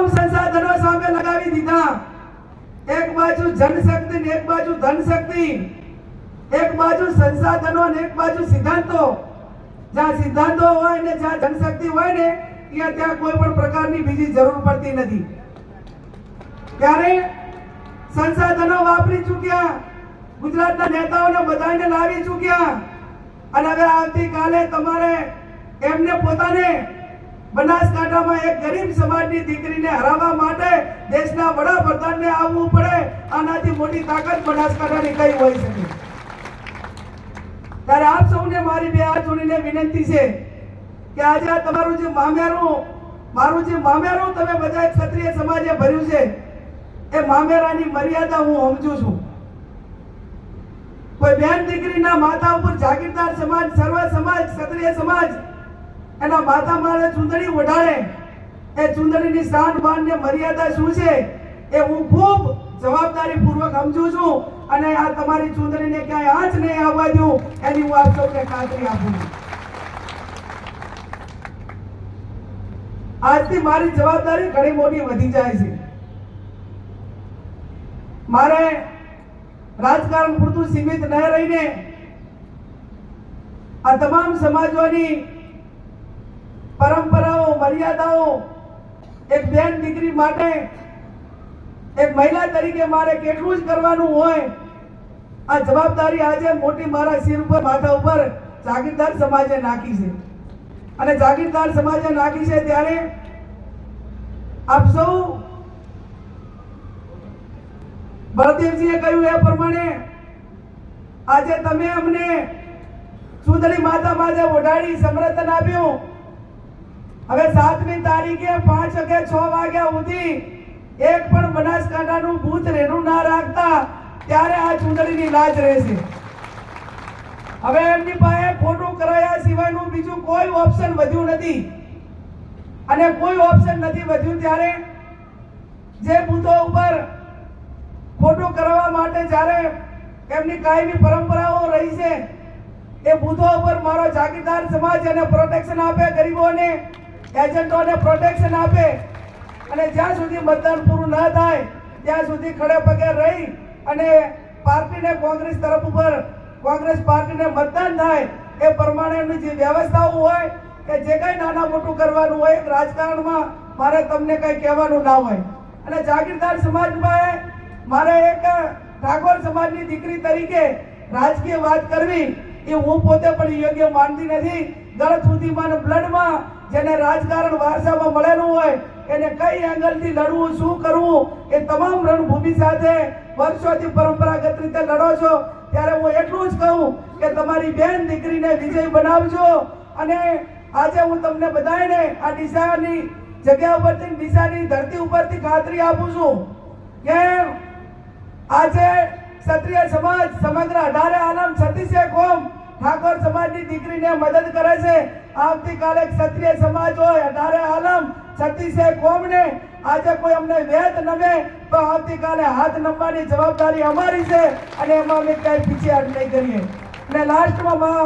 સંસાધનો સામે લગાવી દીધા. એક બાજુ જનશક્તિ ને એક બાજુ ધનશક્તિ, એક બાજુ સંસાધનો ને એક બાજુ સિદ્ધાંતો. જ્યાં સિદ્ધાંતો હોય ને જ્યાં જનશક્તિ હોય ને ત્યાં કોઈ પણ પ્રકારની બીજી જરૂર પડતી નથી. ત્યારે સંસાધનો વાપરી ચૂક્યા, ગુજરાતના નેતાઓને બધાને લાવી ચૂક્યા અને હવે આવતીકાલે તમારે એમને પોતાને બનાસકાંઠામાં એક ગરીબ સમાજની દીકરીને હરાવવા માટે દેશના વડાપ્રધાનને આવવું પડે. આનાથી મોટી તાકાત બનાસકાંઠાની કઈ હોઈ શકે? ત્યારે આપ સૌને મારી બે હાથ જોડીને વિનંતી છે કે આજે આ તમારું જે મામેરું, મારું જે મામેરું તમે બધા ક્ષત્રિય સમાજે ભર્યું છે, એ મામેરાની મર્યાદા હું સમજુ છું. કોઈ બેન દીકરીના માથા ઉપર જાગીરદાર સમાજ, સર્વ સમાજ, ક્ષત્રિય સમાજ એના માથા મારે ચૂંદડી ઓઢાડે, એ ચૂંદડીની શાન બાન ને મર્યાદા શું છે એ હું ખૂબ જવાબદારી પૂર્વક સમજુ છું અને આ તમારી ચૂંદડીને ક્યાંય આંચ નહીં આવવા દઉં એની હું આપ સૌને ખાતરી આપું છું. આજથી મારી જવાબદારી ઘણી મોટી વધી જાય છે. મારે રાજકારણ પૂરતું સીમિત ન રહીને આ તમામ સમાજોની પરંપરાઓ, મર્યાદાઓ એક બેન દીકરી માટે, એક મહિલા તરીકે મારે કેટલું જ કરવાનું હોય, આ જવાબદારી આજે મોટી મારા સિર ઉપર, માથા ઉપર જાગીરદાર સમાજે નાખી છે. અને જાગીરદાર સમાજે નાખી છે ત્યારે આપ સૌ બળદેવજીએ કહ્યું એ પ્રમાણે આજે તમે અમને ચૂંદડી માતા માથે ઓઢાડી સમર્થન આપ્યું. હવે 7મી તારીખે 5 કે 6 વાગ્યા સુધી એક પણ બનાસકાંઠાનું બૂથ રેડું ના રાખતા ત્યારે આ ચૂંટણીની લાજ રહેશે. હવે એમની પાસે ખોટું કરાયા સિવાયનું બીજું કોઈ ઓપ્શન વધ્યું નથી અને કોઈ ઓપ્શન નથી વધ્યું. ત્યારે જે બૂથો ઉપર ખોટું કરવા માટે જ્યારે એમની કાયમી પરંપરાઓ રહી છે એ બૂથો ઉપર મારો જાગીરદાર સમાજ એને પ્રોટેક્શન આપે, ગરીબોને, એજન્ટોને પ્રોટેક્શન આપે અને જ્યાં સુધી મતદાન પૂરું ન થાય ત્યાં સુધી ખડે પગે રહી અને પાર્ટીને કોંગ્રેસ તરફ ઉપર કોંગ્રેસ પાર્ટીને મતદાન થાય એ પ્રમાણેની જે વ્યવસ્થાઓ હોય કે જે કંઈ નાના મોટું કરવાનું હોય રાજકારણમાં મારે તમને કંઈ કહેવાનું ના હોય. અને જાગીરદાર સમાજમાં મારે એક ઠાકોર સમાજની દીકરી તરીકે રાજકીય વાત કરવી એ હું પોતે પણ યોગ્ય માનતી નથી. ગળ સુધીમાં બ્લડમાં જેને રાજકારણ વારસામાં મળેલું હોય એને કઈ એંગલથી લડવું, શું કરવું એ તમામ રણભૂમિ સાથે વર્ષોથી પરંપરાગત રીતે લડો છો. ત્યારે હું એટલું જ કહું કે તમારી બેન દીકરીને વિજય બનાવજો. અને આજે હું તમને બધાને આ ડીસાની જગ્યા ઉપરથી, ડીસાની ધરતી ઉપરથી ખાતરી આપું છું કે આજે ક્ષત્રિય સમાજ સમગ્ર 18 આલમ 36 કોમ ઠાકોર સમાજની દીકરીને મદદ કરે છે. આવતીકાલે ક્ષત્રિય સમાજ હોય 18 આલમ 36 કોમને આજે કોઈ અમને વેત નમે તો આવતીકાલે હાથ નમવાની જવાબદારી અમારી છે અને એમાં અમે ક્યાંય પીછેહટ નહીં કરીએ. અને લાસ્ટમાં